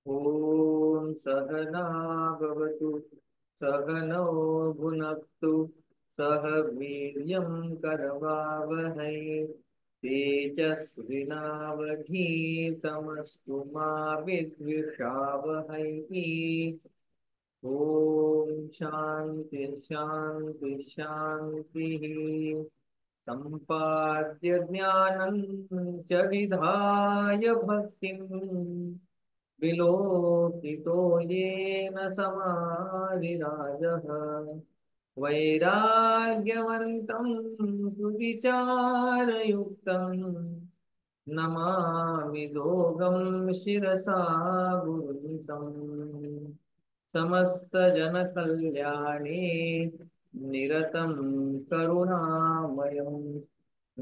ॐ सहना भवतु सहनौ भुनक्तु सह वीर्यं करवावहै तेजस्विनावधीतमस्तु मा विद्विषावहै। ॐ शान्ति शान्ति शान्तिः। सम्पाद्य ज्ञानं च विधाय भक्तिम् विलोकितो येन समाधिराजः वैराग्यवन्तं सुविचारयुक्तं नमामि दोगं शिरसा गुरुतम् समस्तजनकल्याणे निरतं करुणामयं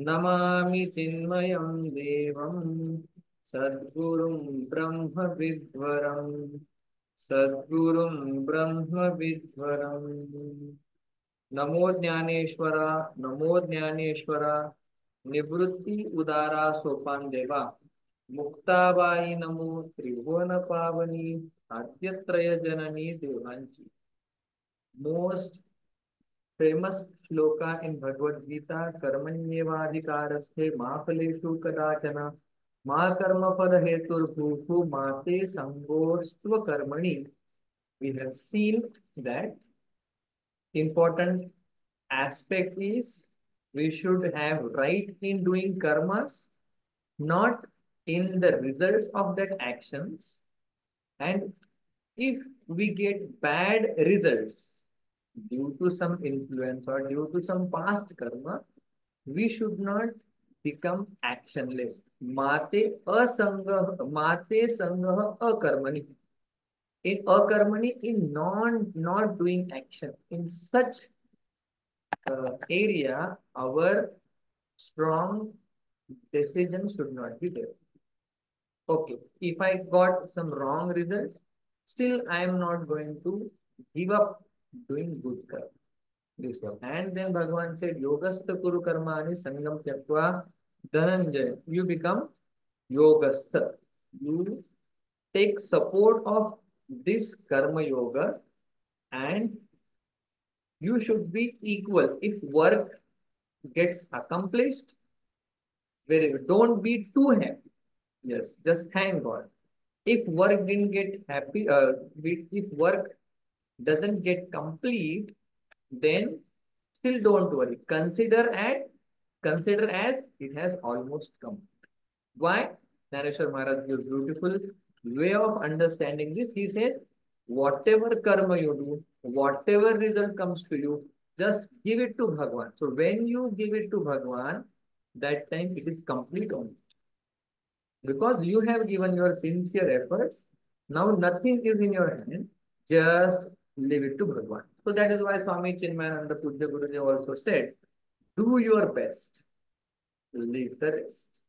नमामि चिन्मयं देवं सद्गुरुं ब्रह्मविद्वरं सद्गुरुं ब्रह्मविद्वरम्। नमो ज्ञानेश्वरा, नमो ज्ञानेश्वरा, निवृत्ति उदारा सोपान देवा, मुक्ताबाई नमो त्रिभुवन पावनी आद्यत्रय जननी देवांची। मोस्ट फेमस श्लोका इन भगवद गीता, कर्मण्येवाधिकारस्थे मा फलेषु कदाचन मा कर्मफल हेतुर्भूः मा ते संगोऽस्त्व कर्मणि. We have seen that important aspect is we should have right in doing karmas, not in the results of that actions. And if we get bad results due to some influence or due to some past karma, we should not become actionless. Mate sangha akarmani. In akarmani, in not doing action. In such area, our strong decision should not be there. Okay, if I got some wrong results, still I am not going to give up doing good karma. This one. And then Bhagavan said, Yogastha Kuru Karmani Sangam Tyakva Dhananjaya. You become Yogastha. You take support of this Karma Yoga and you should be equal. If work gets accomplished, very good. Don't be too happy. Yes, just thank God. If work didn't get happy, if work doesn't get complete, then still don't worry. Consider as it has almost come. Why? Nareshwar Maharaj gives beautiful way of understanding this. He says, whatever karma you do, whatever result comes to you, just give it to Bhagwan. So when you give it to Bhagwan, that time it is complete only. Because you have given your sincere efforts, now nothing is in your hand, just leave it to Bhagwan. So that is why Swami Chinmayananda Pujya Guruji also said, do your best, leave the rest.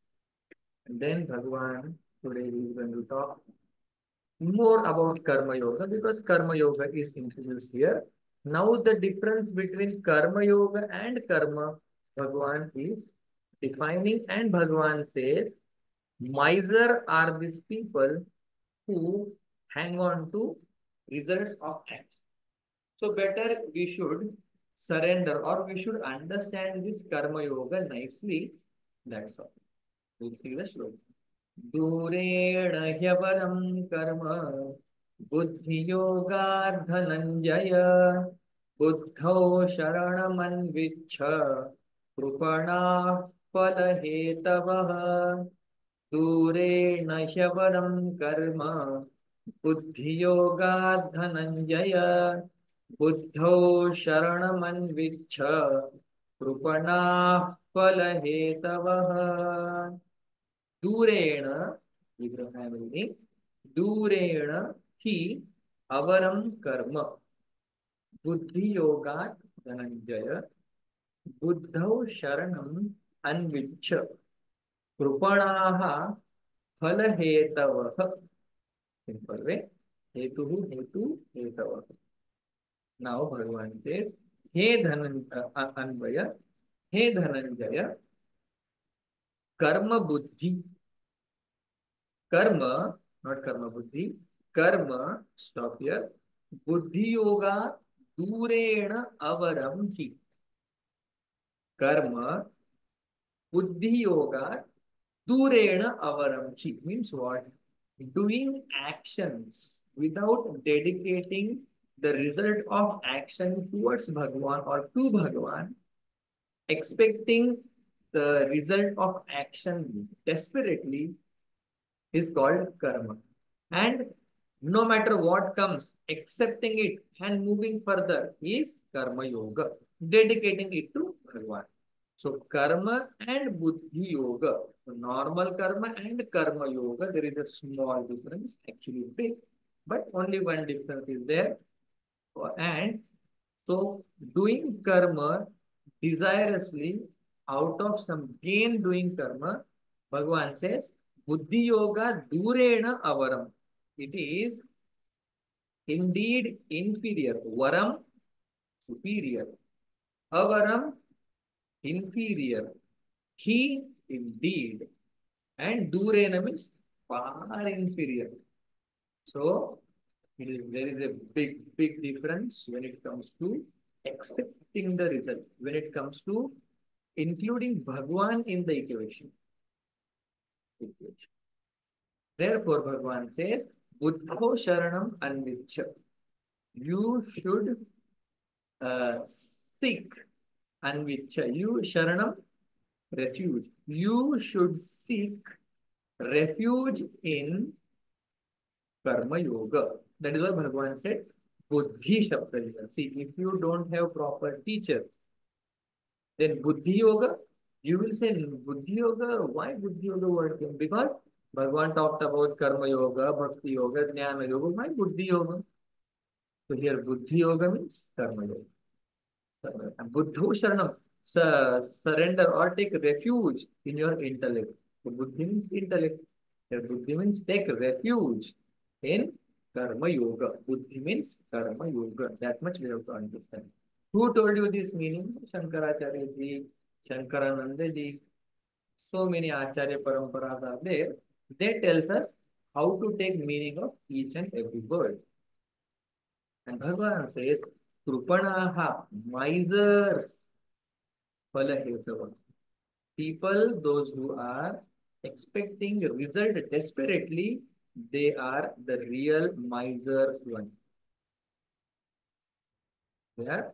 And then Bhagwan, today he is going to talk more about Karma Yoga because Karma Yoga is introduced here. Now the difference between Karma Yoga and Karma, Bhagwan is defining, and Bhagwan says, miser are these people who hang on to results of acts. So better we should surrender or we should understand this Karma Yoga nicely. That's all. We'll see the shloka. दूरेण ह्यवरं कर्म बुद्धियोगात् धनञ्जय बुद्धौ शरणमन्विच्छ कृपणाः फलहेतवः दूरेण ह्यवरं कर्म बुद्धियोगात् धनञ्जय बुद्धौ शरणमन्विच्छ कृपणाः फलहेतवः दूरेण विग्रह दूरेण ही अवरम कर्म बुद्धि योगात् धनंजय बुद्धौ शरणम अन्विच्छ कृपणाः फल हेतवः सिंपल वे हेतु हेतवः. नाउ भगवान से हे अन्वय हे धनंजय कर्म बुद्धि कर्म not कर्म बुद्धि Karma, stop here. Buddhi yoga durena avaram hi. Karma, buddhi yoga durena avaram hi means what? Doing actions without dedicating the result of action towards Bhagwan or to Bhagwan, expecting the result of action desperately is called karma. And no matter what comes, accepting it and moving further is karma yoga, dedicating it to Bhagwan. So karma and buddhi yoga, normal karma and karma yoga, there is a small difference, actually big, but only one difference is there. And so doing karma desirously out of some gain doing karma, Bhagavan says, buddhi yoga durena avaram. It is indeed inferior. Varam, superior. Avaram, inferior. He, indeed. And durena means far inferior. So there is a big difference when it comes to accepting the result, when it comes to including Bhagwan in the equation. Therefore, Bhagwan says, Buddho Sharanam Anvicha. You should seek Anvicha. You Sharanam, refuge. You should seek refuge in Karma Yoga. That is why Bhagwan said, Buddhi Shabda. See, if you don't have proper teacher, then Buddhi Yoga, you will say Buddhi Yoga. Why Buddhi Yoga word came? Because Bhagwan talked about Karma Yoga, Bhakti Yoga, Jnana Yoga. Why Buddhi Yoga? So here Buddhi Yoga means Karma Yoga. Buddho Sharanam, surrender or take refuge in your intellect. So Buddhi means intellect. Here Buddhi means take refuge in Karma Yoga. Buddhi means Karma Yoga. That much we have to understand. Who told you this meaning? Shankaracharya ji, Shankarananda ji. So many Acharya Paramparas are there. They tells us how to take meaning of each and every word. And Bhagavan says, Krupanaha, misers, Phalahesava. People, those who are expecting result desperately, they are the real misers one. They are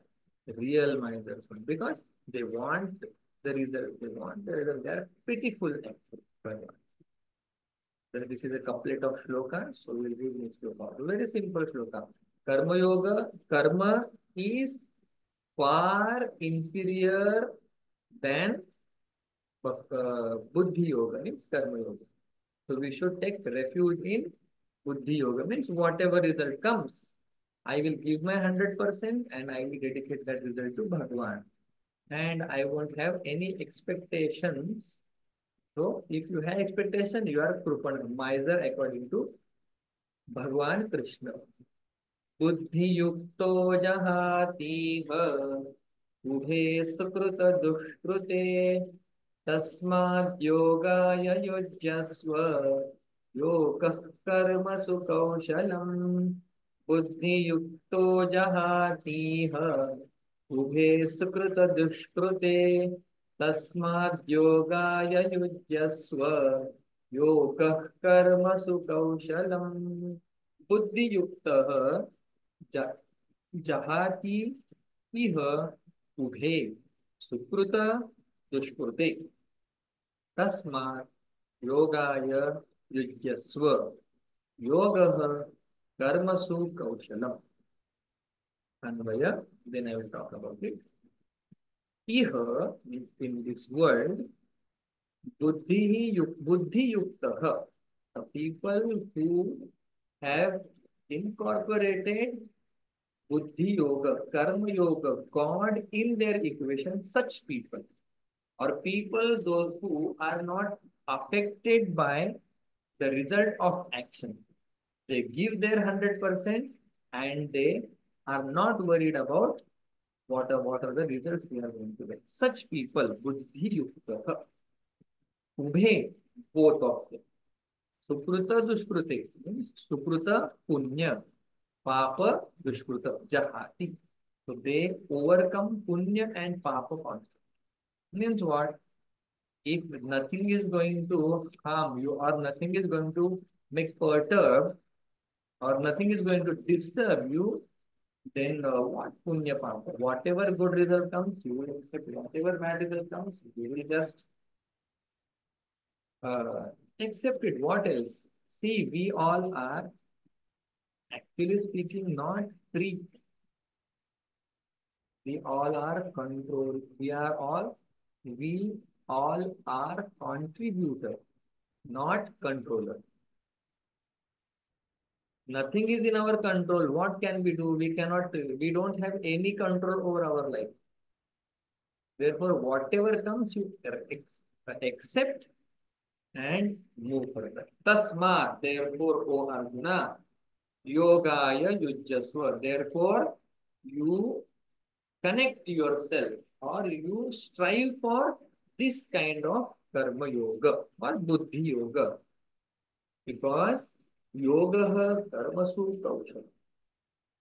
real misers one because they want the result. They want the result. They are pitiful actually. Then this is a couplet of shloka, so we'll read this shloka. Very simple shloka. Karma yoga, karma is far inferior than buddhi yoga, means karma yoga. So we should take refuge in buddhi yoga, means whatever result comes, I will give my 100% and I will dedicate that result to Bhagwan. And I won't have any expectations. So if you have expectation, you are Krupana, miser according to Bhagwan Krishna. Buddhi yukto jahativ उभे सुकृत दुष्कृते तस्माद् योगाय युज्यस्व योगः कर्मसु कौशलम् बुद्धियुक्तो जहातीह उभे सुकृत दुष्कृते तस्माद् योगाय युज्यस्व योगः कर्मसु कौशलम् बुद्धियुक्तः जहाति इह उभे सुकृत दुष्कृते तस्मात् योगाय युज्यस्व योगः कर्मसु कौशलम्. Anvaya, then I will talk about it. Iha means in this world, buddhi yuktah, the people who have incorporated buddhi yoga, karma yoga, God in their equation, such people, or people those who are not affected by the result of action. They give their 100% and they are not worried about what are the results we are going to get. Such people, buddhi yukta, ubhe, both of them. Sukrita Dushkrute means Sukrita Punya, Papa Dushkrita Jahati. So they overcome Punya and Papa concept. Means what? If nothing is going to harm you or nothing is going to make perturb or nothing is going to disturb you, then what punya papa? Whatever good result comes, you will accept. Whatever bad result comes, you will just uh, accept it. What else? See, we all are actually speaking not free. We all are controlled. We all are contributor, not controller. Nothing is in our control. What can we do? We don't have any control over our life. Therefore, whatever comes, you accept and move further. Tasma, therefore, O Arjuna, yogaya yujjasva. Therefore, you connect yourself or you strive for this kind of karma yoga or buddhi yoga because yoga karmasu kaushala.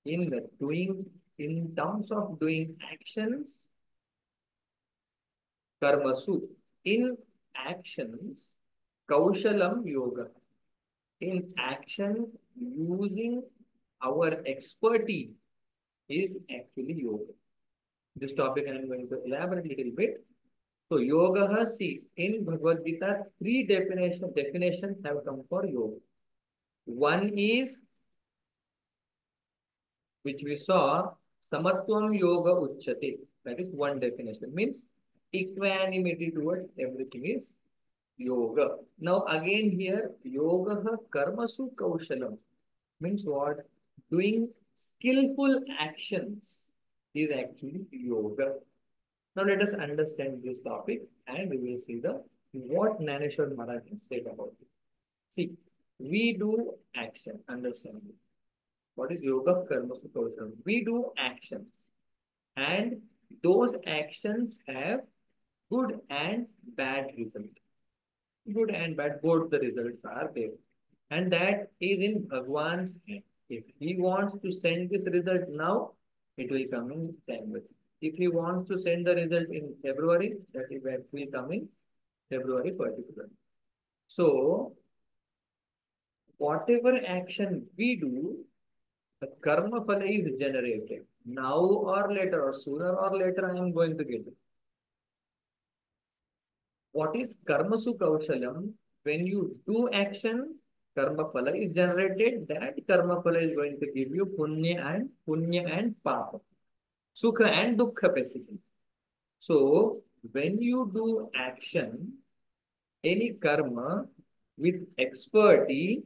In doing, in terms of doing actions, karmasu, in actions, kaushalam yoga, in action, using our expertise is actually yoga. This topic I am going to elaborate a little bit. So yoga, see, in Bhagavad Gita, three definitions have come for yoga. One is, which we saw, samatvam yoga uchyate. That is one definition. Means equanimity towards everything is yoga. Now again here, yoga karmasu kaushalam means what? Doing skillful actions is actually yoga. Now let us understand this topic and we will see the what Naneshwar Maharaj said about it. See, we do action, understand it. What is yoga karma sukha? We do actions and those actions have good and bad result. Good and bad, both the results are there. And that is in Bhagwan's hand. If he wants to send this result now, it will come in January. If he wants to send the result in February, that is when it will come in February particularly. So, whatever action we do, the karma phala is generated. Now or later, or sooner or later, I am going to get it. What is karmasu kaushalam? When you do action, karma phala is generated. That karma phala is going to give you punya and papa, sukha and dukkha basically. So when you do action, any karma with expertise,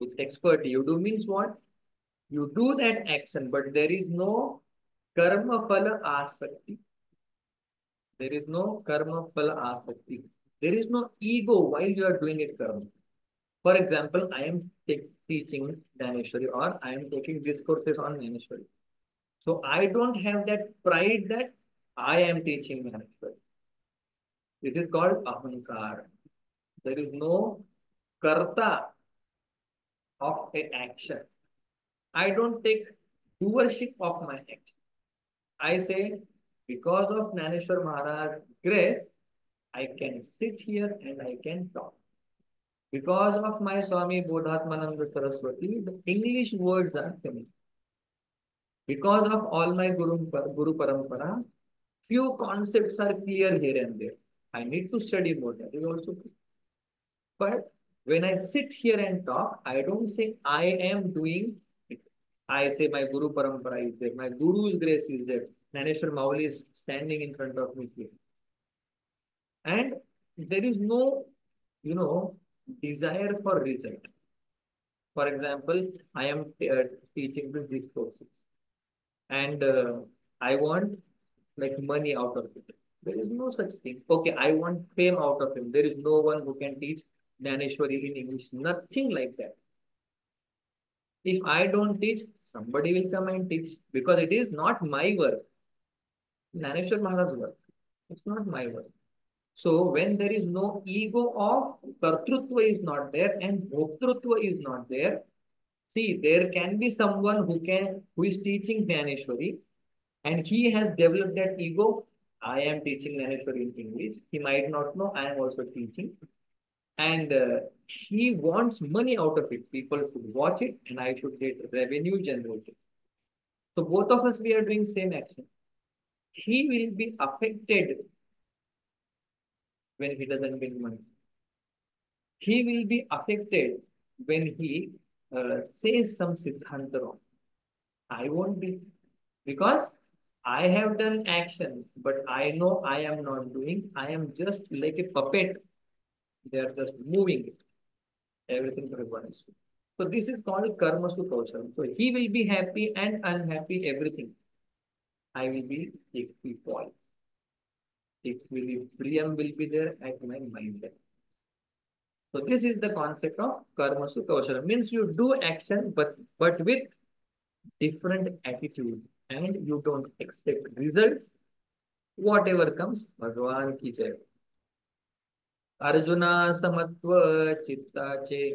you do means what? You do that action, but there is no karma phala asakti. There is no karma phala asakti. There is no ego while you are doing it karma. For example, I am teaching Dhaneshwari or I am taking discourses on Dhaneshwari. So I don't have that pride that I am teaching Dhaneshwari. It is called ahankar. There is no karta of an action. I don't take doership of my action. I say, because of Dhaneshwar Maharaj's grace, I can sit here and I can talk. Because of my Swami Bodhatmananda Saraswati, the English words are coming. Because of all my Guru Parampara, few concepts are clear here and there. I need to study more. That is also true. But when I sit here and talk, I don't say I am doing it. I say my Guru Parampara is there, my Guru's grace is there. Naneshwar Mauli is standing in front of me here. And there is no, desire for result. For example, I am teaching these courses and I want like money out of it. There is no such thing. Okay, I want fame out of him. There is no one who can teach Dhaneshwari in English. Nothing like that. If I don't teach, somebody will come and teach because it is not my work. Dhaneshwar Maharaj's work. It's not my work. So when there is no ego of kartrutva is not there and bhoktrutva is not there, see, there can be someone who is teaching Jnaneshwari and he has developed that ego. I am teaching Jnaneshwari in English. He might not know I am also teaching. And he wants money out of it. People should watch it and I should get revenue generated. So both of us, we are doing same action. He will be affected when he doesn't win money. He will be affected when he says some siddhanta wrong. I won't be, because I have done actions, but I know I am not doing. I am just like a puppet. They are just moving it. Everything for everyone is. So this is called karma kaushal. So he will be happy and unhappy, everything. I will be equipoise. Equilibrium will be there at my mind. So this is the concept of karma kaushal. Means you do action, but with different attitude, and you don't expect results. Whatever comes, Bhagavan ki jai. Arjuna समत्व चित्ताचे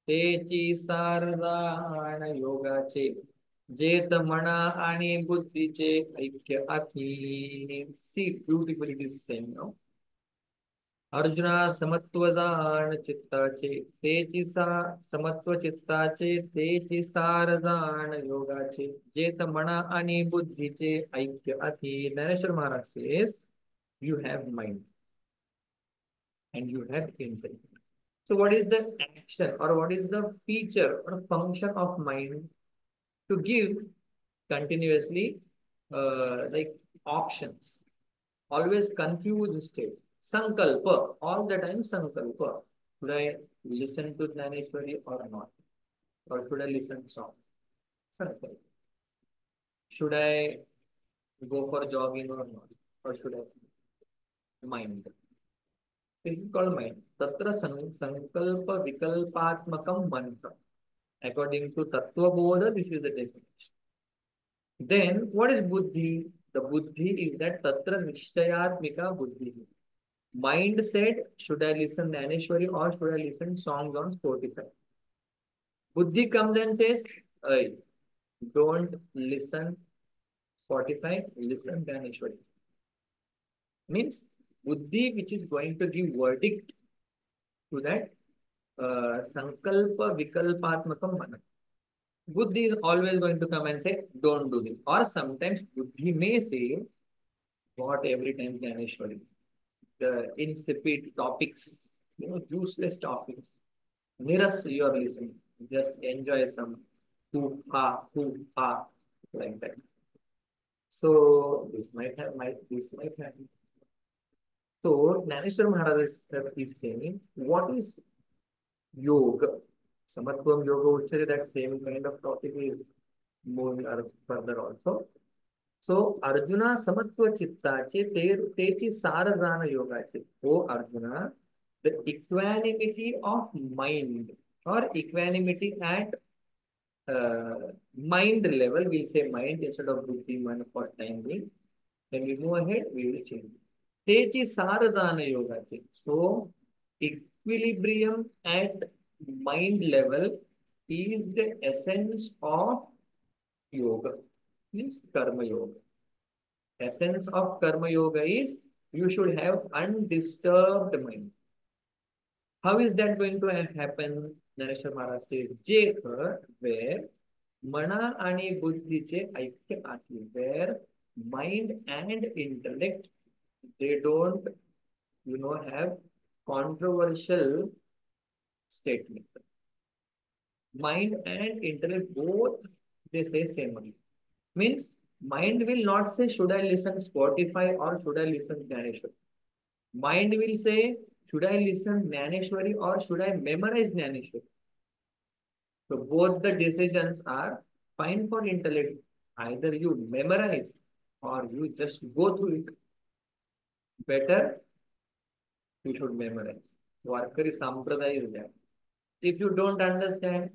तेची सारदान योगाचे जेत मना आणि बुद्धीचे ऐक्य आखी. See beautifully this same no. Arjuna समत्व जाण चित्ताचे तेची समत्व चित्ताचे तेची सार जाण योगाचे जेत मना आणि बुद्धीचे ऐक्य आखी. ज्ञानेश्वर महाराज says you have mind and you have intent. So what is the action or what is the feature or function of mind? To give continuously like options, always confused state. Sankalpa, all the time sankalpa. Should I listen to Jnaneshwari or not? Or should I listen song? Sankalpa. Should I go for jogging or not? Or should I mind? This is called mind. Tatra sankalpa vikalpatmakam mantra. According to Tattva Bodha, this is the definition. Then, what is buddhi? The buddhi is that tatra nishtayatmika buddhi. Mind said, should I listen Jnaneshwari or should I listen songs on Spotify? Buddhi comes and says, hey, don't listen Spotify, listen Jnaneshwari. Means buddhi which is going to give verdict to that sankalpa vikalpatmakam mana. Buddhi is always going to come and say, don't do this. Or sometimes Buddhi may say, what every time Jnaneshwari, the insipid topics, useless topics. Niras, you are listening. Just enjoy some hoo ha, like that. So this might happen. So Jnaneshwar Maharaj is saying, what is yoga? Samatvam yoga, actually that same kind of topic is moving further also. So Arjuna samatva chittache techi sarazana yogache. Oh Arjuna, the equanimity of mind or equanimity at mind level, we'll say mind instead of buddhi man for time being. When we move ahead, we will change. Techi sarazana yogache. So equilibrium at mind level is the essence of yoga, means karma yoga. Essence of karma yoga is you should have undisturbed mind. How is that going to happen? Nareshwar Maharaj says, Jekha, where mana ani buddhiche aikya aati, where mind and intellect, they don't, have controversial statement. Mind and intellect both, they say same only. Means mind will not say, should I listen Spotify or should I listen Jnaneshwari? Mind will say, should I listen Jnaneshwari or should I memorize Jnaneshwari? So both the decisions are fine for intellect. Either you memorize or you just go through it. Better, you should memorize. Varkari Sampradaya is there. If you don't understand,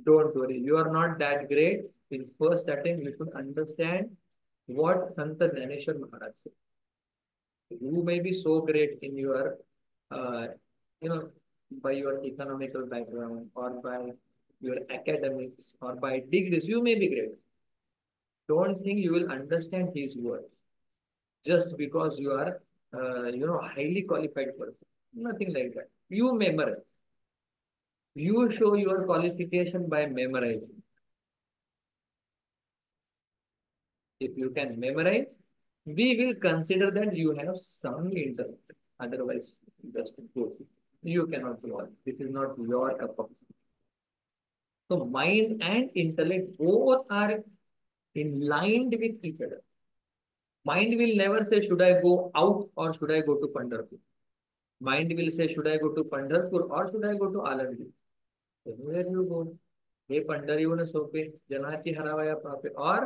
don't worry. You are not that great. In first attempt, you should understand what Santa Jnaneshwar Maharaj said. You may be so great in your, uh, you know, by your economical background or by your academics or by degrees, you may be great. Don't think you will understand his words just because you are, highly qualified person. Nothing like that. You memorize. You show your qualification by memorizing. If you can memorize, we will consider that you have some intellect. Otherwise, just go. You cannot do all. This is not your cup of tea. So mind and intellect both are in line with each other. Mind will never say, should I go out or should I go to Pandharpur? Mind will say, should I go to Pandharpur or should I go to Alandi? Anywhere you go. हे पंढरीहून सोपे जनाची हरावया पापे और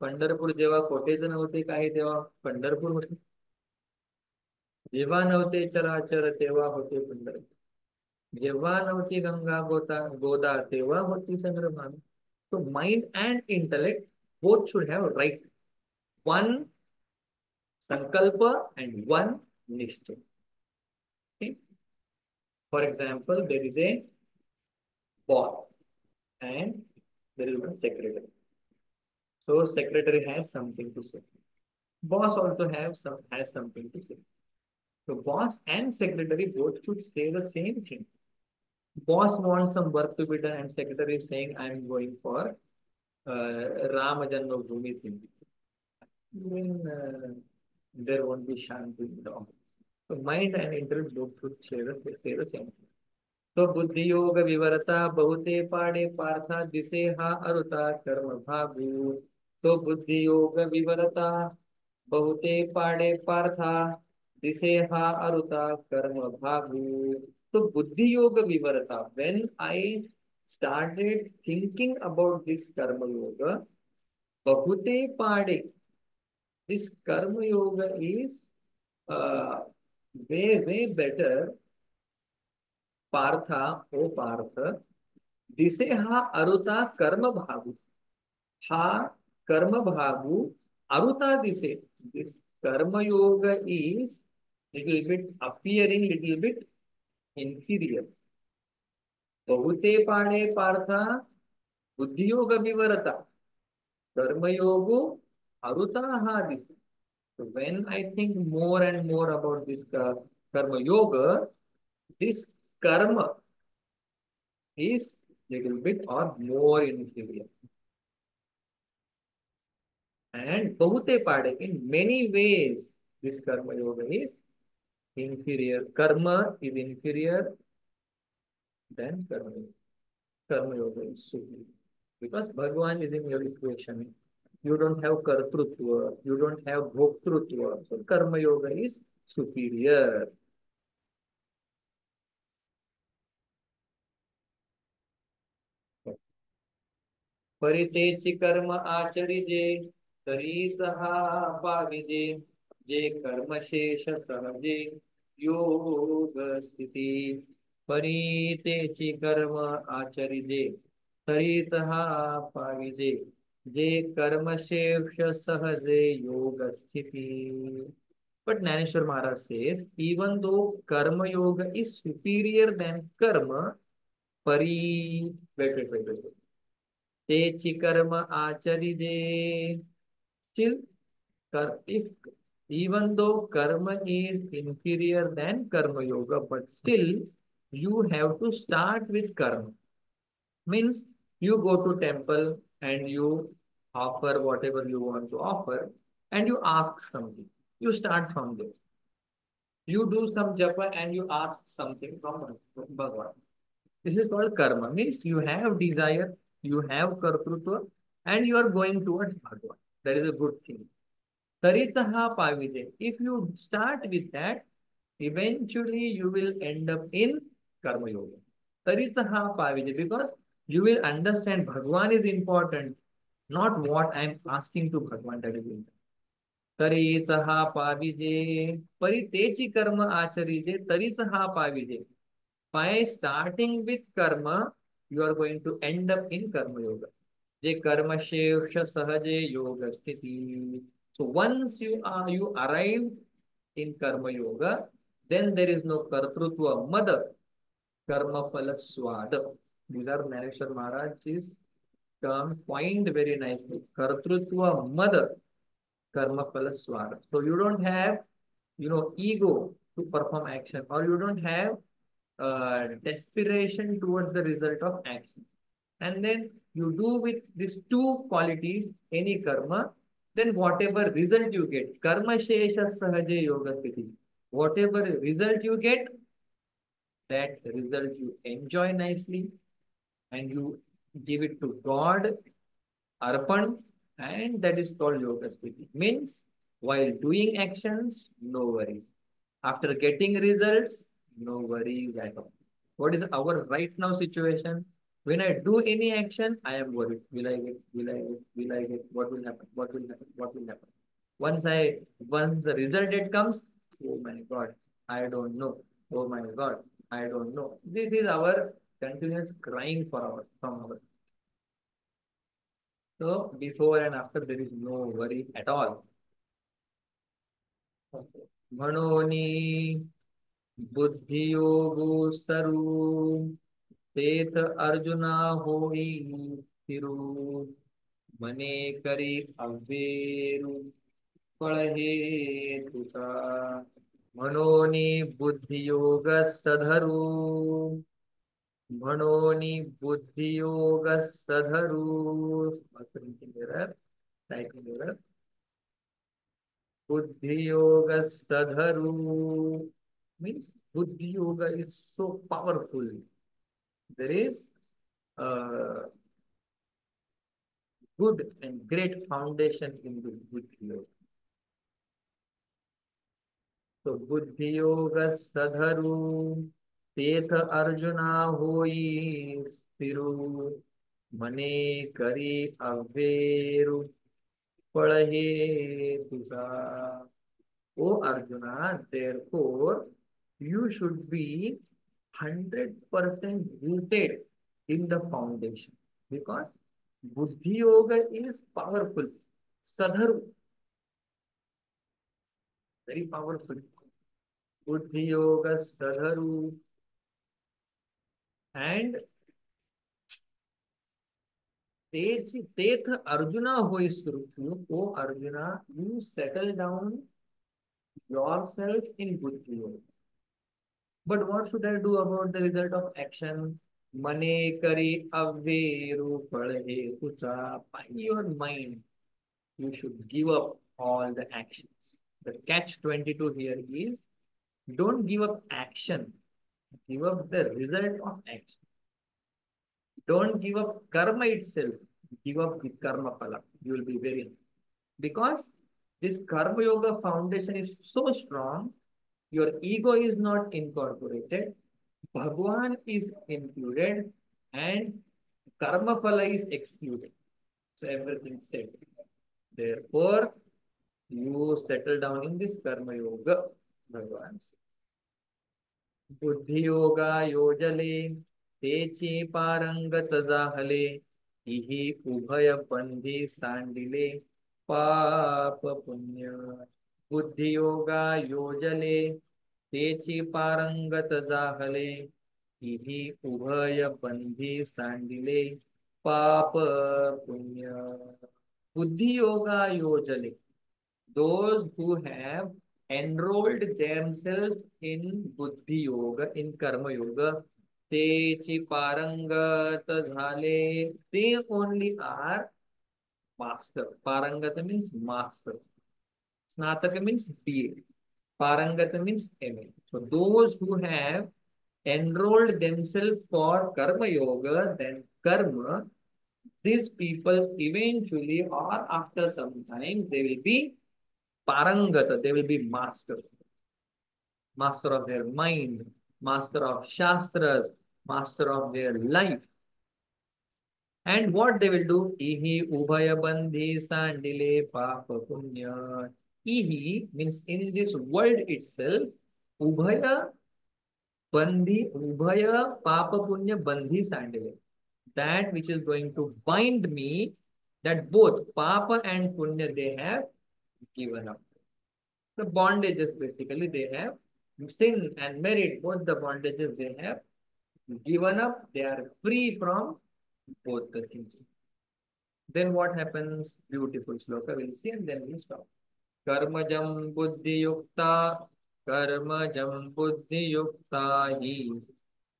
पंढरपूर जेव्हा कोटेचं नव्हते काही तेव्हा पंढरपूर होते जेव्हा नव्हते चराचर तेव्हा होते पंढरपूर जेव्हा नव्हती गंगा गोदा तेव्हा होती Chandrabhaga so mind and intellect both should have right one sankalpa and one nishtay okay? For example there is a boss and there is one secretary so secretary has something to say boss also has something to say so boss and secretary both should say the same thing boss wants some work to be done and secretary is saying I'm going for Ram Janmabhoomi thing then there won't be shanti in the office. So mind and intellect both should say the same thing. तो बुद्धि योग विवरता बहुते पाड़े पार्था दिसे हा अरुता कर्म भागु तो बुद्धि योग विवरता बहुते पाड़े पार्था दिसे हा अरुता कर्म भागु तो बुद्धि योग विवरता when I started thinking about this karma yoga bahute pade this karma yoga is uh, way better partha o partha दिसे हा अरुता कर्म भागु हा कर्म भागु अरुता दिसे this karma yoga is little bit appearing little bit inferior बहुते पाणे पार्था बुद्धि योग विवरता कर्म योगो अरुता हा दिसे so when I think more and more about this karma yoga this karma is little bit or more inferior and bahute pade in many ways this karma yoga is inferior karma is inferior than karma yoga. Karma yoga is superior because Bhagwan is in your equation you don't have kartrutva you don't have bhoktrutva so karma yoga is superior परितेची कर्म आचरिजे तरीच हा पाविजे जे कर्मशेष सहजे योग स्थिती परितेची कर्म आचरिजे तरीच हा पाविजे जे कर्मशेष सहजे योग स्थिती but Naneshwar Maharaj says even though karma yoga is superior than karma wait. Techi कर्म आचरिजे still if even though karma is inferior than karma yoga but still you have to start with karma means you go to temple and you offer whatever you want to offer and you ask something you start from there you do some japa and you ask something from Bhagwan this is called karma. Means you have desire, you have kartrutva, and you are going towards Bhagwan. That is a good thing. Taritaha pavije. If you start with that, eventually you will end up in karma yoga. Taritaha pavije. Because you will understand Bhagwan is important, not what I am asking to Bhagwan. That is important. तरीच हा पाविजे परितेची कर्म आचरिजे तरीच हा पाविजे by starting with karma, you are going to end up in karma yoga. Je karma shevsha sahaje yoga sthiti. So once you arrive in Karma Yoga, then there is no Kartrutva Mother, Karma Phala Swada. These are Nareshwar Maharaj's term coined very nicely. Kartrutva Mother, Karma Phala Swada. So you don't have, ego to perform action, or you don't have desperation towards the result of action. And then you do with these two qualities any karma, then whatever result you get, karma shesha sahaja yoga sthiti, whatever result you get, that result you enjoy nicely and you give it to God, arpan, and that is called yoga sthiti. Means while doing actions, no worries. After getting results, no worries at all. What is our right now situation? When I do any action, I am worried. Will I get? Will I get? Will I get? What will happen? What will happen? What will happen? Once the result date comes, oh my God, I don't know. Oh my God, I don't know. This is our continuous crying for from our. So before and after there is no worry at all. म्हणोनी बुद्धियोगो सरू तेथ अर्जुना होई थिरू मने करी अव्वेरु पळहे तुका म्हणोनी बुद्धियोग सधरू म्हणोनी बुद्धियोग सधरू typing error buddhi yoga sadharu means buddhi yoga is so powerful. There is a good and great foundation in this buddhi yoga. So buddhi yoga sadharu tetha arjuna hoi stiru mane kari averu palahe tusa. O Arjuna, therefore, you should be 100% rooted in the foundation because Buddhi Yoga is powerful. Sadharu, very powerful. Buddhi Yoga, Sadharu, and Tetha Arjuna Hoisrutu. O Arjuna, you settle down yourself in Buddhi Yoga. But what should I do about the result of action? Mane kari averu padhe kucha. By your mind, you should give up all the actions. The catch 22 here is don't give up action. Give up the result of action. Don't give up karma itself. Give up the karma phala. You will be very happy. Because this karma yoga foundation is so strong, your ego is not incorporated, Bhagwan is included, and karma phala is excluded. So everything is said. Therefore, you settle down in this karma yoga. Bhagwan says. बुद्धि योगा योजले तेची पारंगत जाहले इही उभय बंधी सांडिले पाप पुण्य बुद्धि योगा योजले तेची पारंगत जाहले इही उभय बंधी सांडिले पाप पुण्य बुद्धि yoga योजले those who have enrolled themselves in Buddhi Yoga, in Karma Yoga, techi parangat dhale, they only are master. Parangata means master. Snataka means BA. Parangata means MA. So those who have enrolled themselves for Karma Yoga, then Karma, these people eventually or after some time, they will be Parangata, they will be master. Master of their mind, master of Shastras, master of their life. And what they will do? Ihi ubhaya bandhi sandile papa punya. Ihi means in this world itself, ubhaya bandhi, ubhaya papa punya bandhi sandile. That which is going to bind me, that both papa and punya they have given up. The bondages basically they have sin and merit, both the bondages they have given up, they are free from both the things. Then what happens? Beautiful sloka we'll see and then we'll stop. Karmajam buddhi yukta, कर्मजं बुद्धियुक्ता हि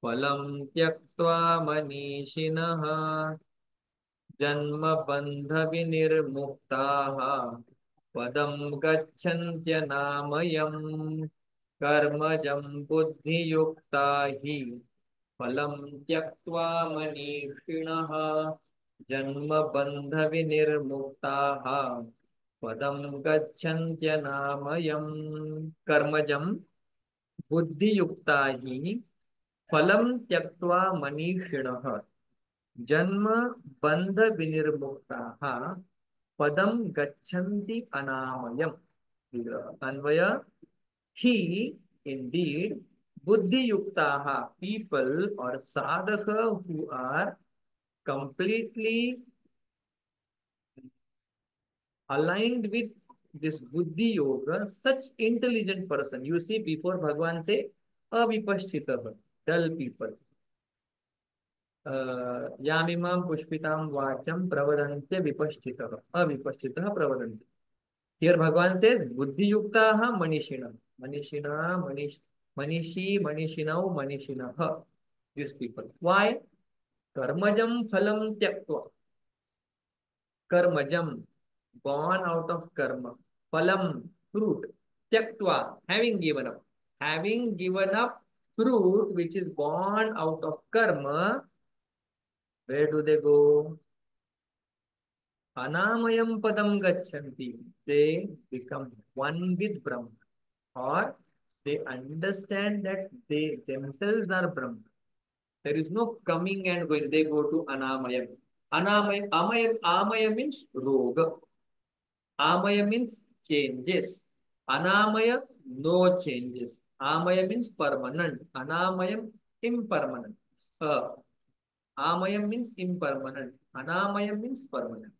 फलं त्यक्त्वा मनीषिणः जन्मबन्धविनिर्मुक्ताः पदं गच्छन्त्यनामयम् कर्मजं बुद्धियुक्ता हि फलं त्यक्त्वा मनीषिणः जन्मबन्धविनिर्मुक्ताः पदं गच्छन्त्यनामयम् कर्मजं बुद्धियुक्ता हि फलं त्यक्त्वा मनीषिणः जन्म बंध विनिर्मुक्ताः पदम गच्छन्ति अनामयम. अन्वय ही indeed buddhi yuktaha people or sadhaka who are completely aligned with this buddhi yoga, such intelligent person, you see before Bhagwan say avipashchitah, dull people, यामिमां पुष्पितां Wacham प्रवदन्ते विपश्चितः अविपश्चितः प्रवदन्ते. Here Bhagavan says buddhiyuktaah manishina. Manishina, manishi, manishinau, manishinah. These people. Why? Karmajam phalam tyaktva. Karmajam, born out of karma. Phalam, fruit. Tyaktva, having given up. Having given up fruit which is born out of karma, where do they go? Anamayam padam gachanti. They become one with Brahma, or they understand that they themselves are Brahma. There is no coming and going. They go to Anamayam. Anamayam, Amaya means roga. Amaya means changes. Anamaya, no changes. Amaya means permanent. Anamayam, impermanent. Amayam means impermanent. Anamayam means permanent.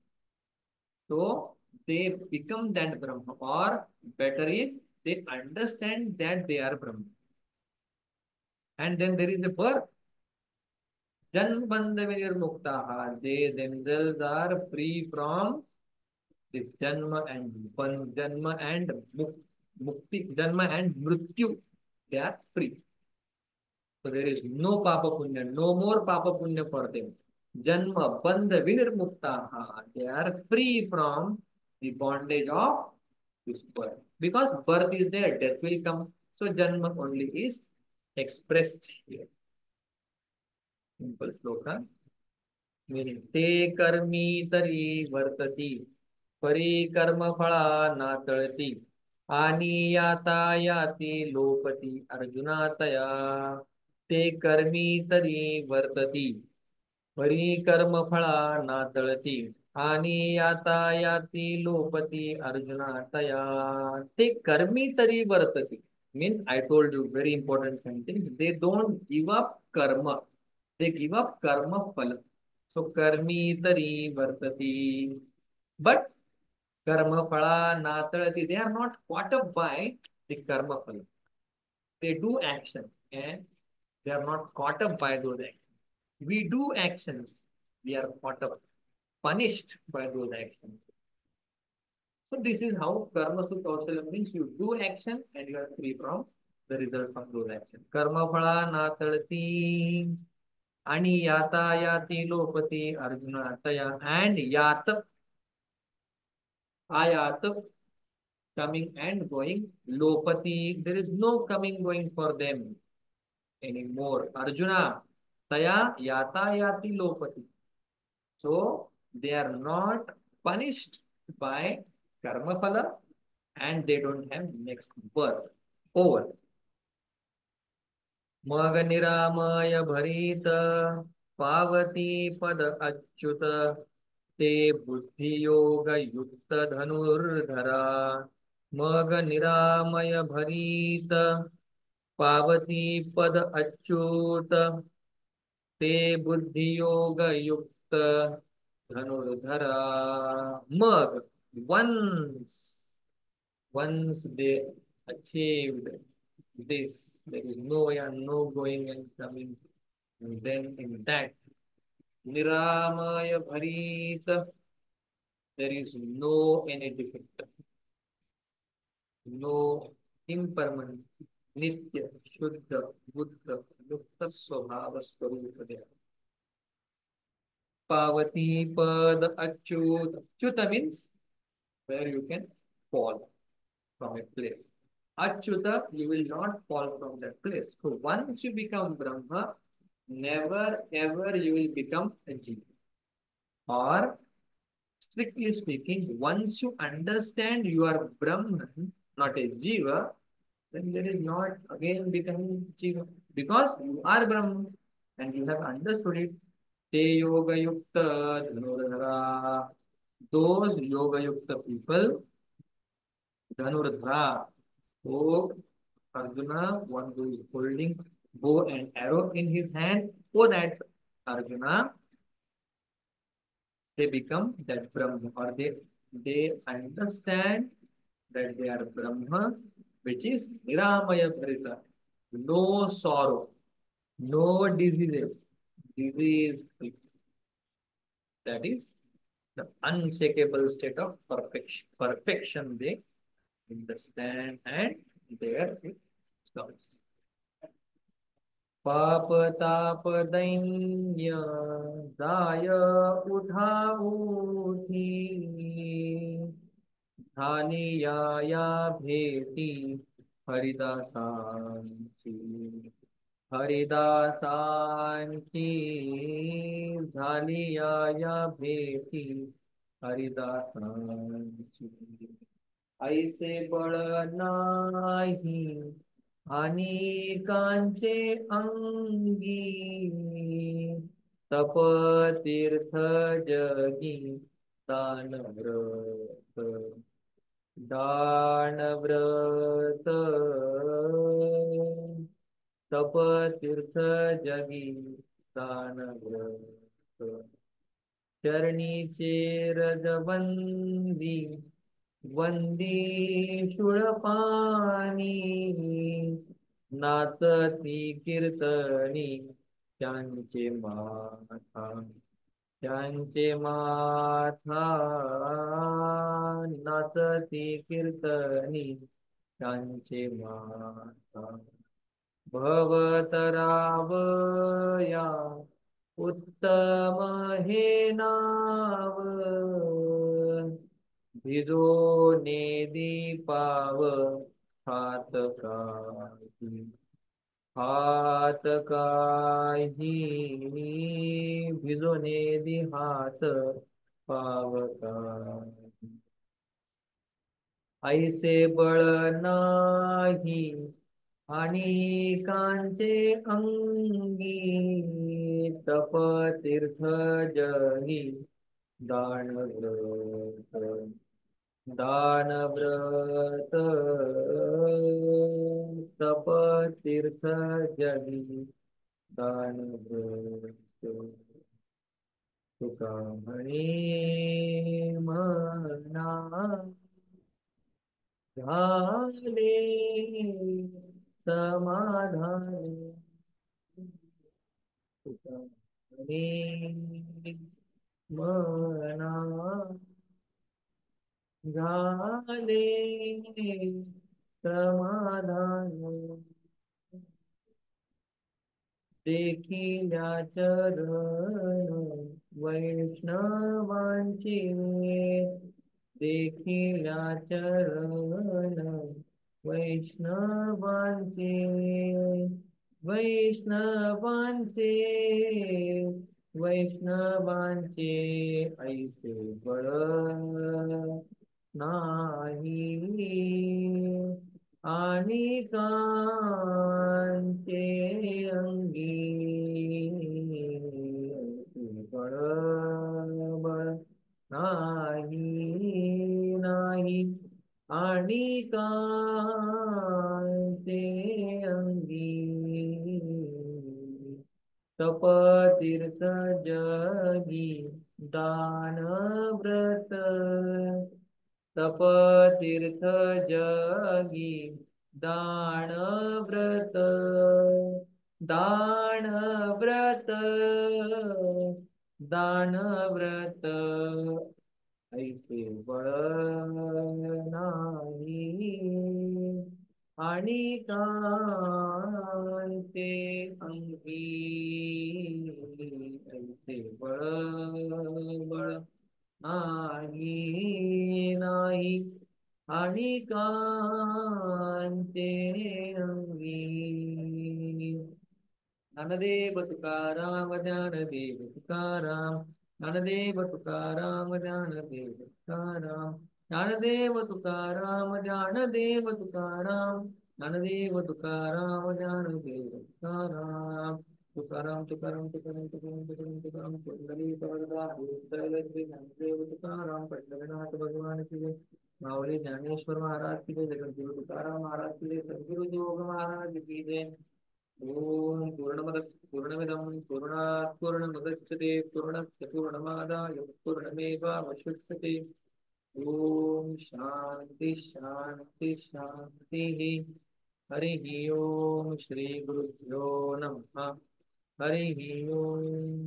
So they become that Brahma, or better is they understand that they are Brahma. And then there is a birth. Janmandhavinirmuktaha. They themselves are free from this Janma and Mukti, Janma and Mrityu. They are free. So there is no Papa Punya, no more Papa Punya for them. Janma Bandha Vinirmuktaha. They are free from the bondage of this birth. Because birth is there, death will come. So Janma only is expressed here. Simple sloka. Meaning, te karmi tari vartati, pari karma phala natati, ani yata yati lopati arjunataya. ते कर्मी तरी वर्तती परिकर्म फळा नातळती आणि यातायाती लोपती अर्जुना तया. ते कर्मी तरी वर्तती means I told you very important sentence. They don't give up karma. They give up karma phala. So karmi tari vartati. But karma phala natalati. They are not caught up by the karma phala. They do action and they are not caught up by those actions. We do actions. We are caught up, punished by those actions. So this is how karma sukha means you do action and you are free from the result of those actions. Karma phala natalati ani yata yati lopati arjuna taya. And yat, ayat, coming and going, lopati, there is no coming going for them anymore. Arjuna taya yata yati lopati. So they are not punished by karma phala and they don't have next birth. Over. मग निरामय भरीत पावती पद अच्युत ते बुद्धि योग युक्त धनुर्धरा. मग निरामय भरीत पावती पद अच्युत ते बुद्धि योग युक्त धनुर्धरा. Mug, once Once they achieved this, there is no way and no going and coming. And then in that Niramaya Bharita, there is no any defect, no impermanence, Nitya, Shuddha, Buddha, Mukta Swabhava Swarupa there. Pavati Pada Achyut. Achyuta means where you can fall from a place. Achyuta, you will not fall from that place. So once you become Brahma, never ever you will become a Jiva. Or strictly speaking, once you understand you are Brahman, not a Jiva, then there is not again becoming Jiva. Because you are Brahman and you have understood it. Te yoga yukta dhanurdhara. Those yoga yukta people, dhanurdhara. So Arjuna, one who is holding bow and arrow in his hand, so that Arjuna, they become that Brahma, or they understand that they are Brahma, which is Niramaya Bharita, no sorrow, no diseases, disease free. That is the unshakable state of perfection. Perfection they understand, and there it stops. पाप ताप दैन्य दाय उठाऊठी झाली या भेटी हरिदासांची हरिदासांची झाली या भेटी हरिदासांची ऐसे बळ नाही अनेकांचे अंगी तप तीर्थ जगी दानव्रत दानव्रत तप तीर्थ जगी दानव्रत चरणीचे रजवंदी वंदी शूळपाणी नाचती कीर्तनी त्यांचे माथा नाचती कीर्तनी त्यांचे माथा भवतरावया उत्तम हे नाव भिजो नेदी पाव हात काही हात काही भिजो नेदी हात पाव काही ऐसे बळ नाही आणि कांचे अंगी तप तीर्थ जगी दानव्रत दानव्रत तप तीर्थ जगी दानव्रत तुका म्हणे म्हणा झाले समाधान तुका म्हणे म्हणा झाले समाधान देखिल्या चरण वैष्णवांची देखिल्या चरण वैष्णवांचे वैष्णवांचे वैष्णवांचे ऐसे बळ नाही आणि कांचे अंगी बळ बळ नाही नाही आणि कांचे अंगी तप तीर्थ जगी दान व्रत तप तीर्थ जगी दान व्रत दान व्रत दान व्रत ऐसे बळ नाही आणि कांचे अंगी ऐसे बळ बळ नाही आणि कांचे अंगी ज्ञानदेव तुकाराम ज्ञानदेव तुकाराम ज्ञानदेव तुकाराम ज्ञानदेव तुकाराम ज्ञानदेव तुकाराम ज्ञानदेव तुकाराम ज्ञानदेव तुकाराम ज्ञानदेव तुकाराम तुकाराम तुकाराम तुकाराम तुकाराम तुकाराम तुकाराम कुंडली वरदा ज्ञानदेव तुकाराम पंढरीनाथ भगवान की जय माऊली ज्ञानेश्वर महाराज की जय जगद्गुरु तुकाराम महाराज की जय सद्गुरु योग महाराज की जय ओम पूर्णमिदं पूर्णात् पूर्णमुदच्यते पूर्णस्य पूर्णमादाय पूर्णमेवावशिष्यते ओम शांति शांति शांति हरिः ओम श्री गुरुभ्यो नमः हरिः ओम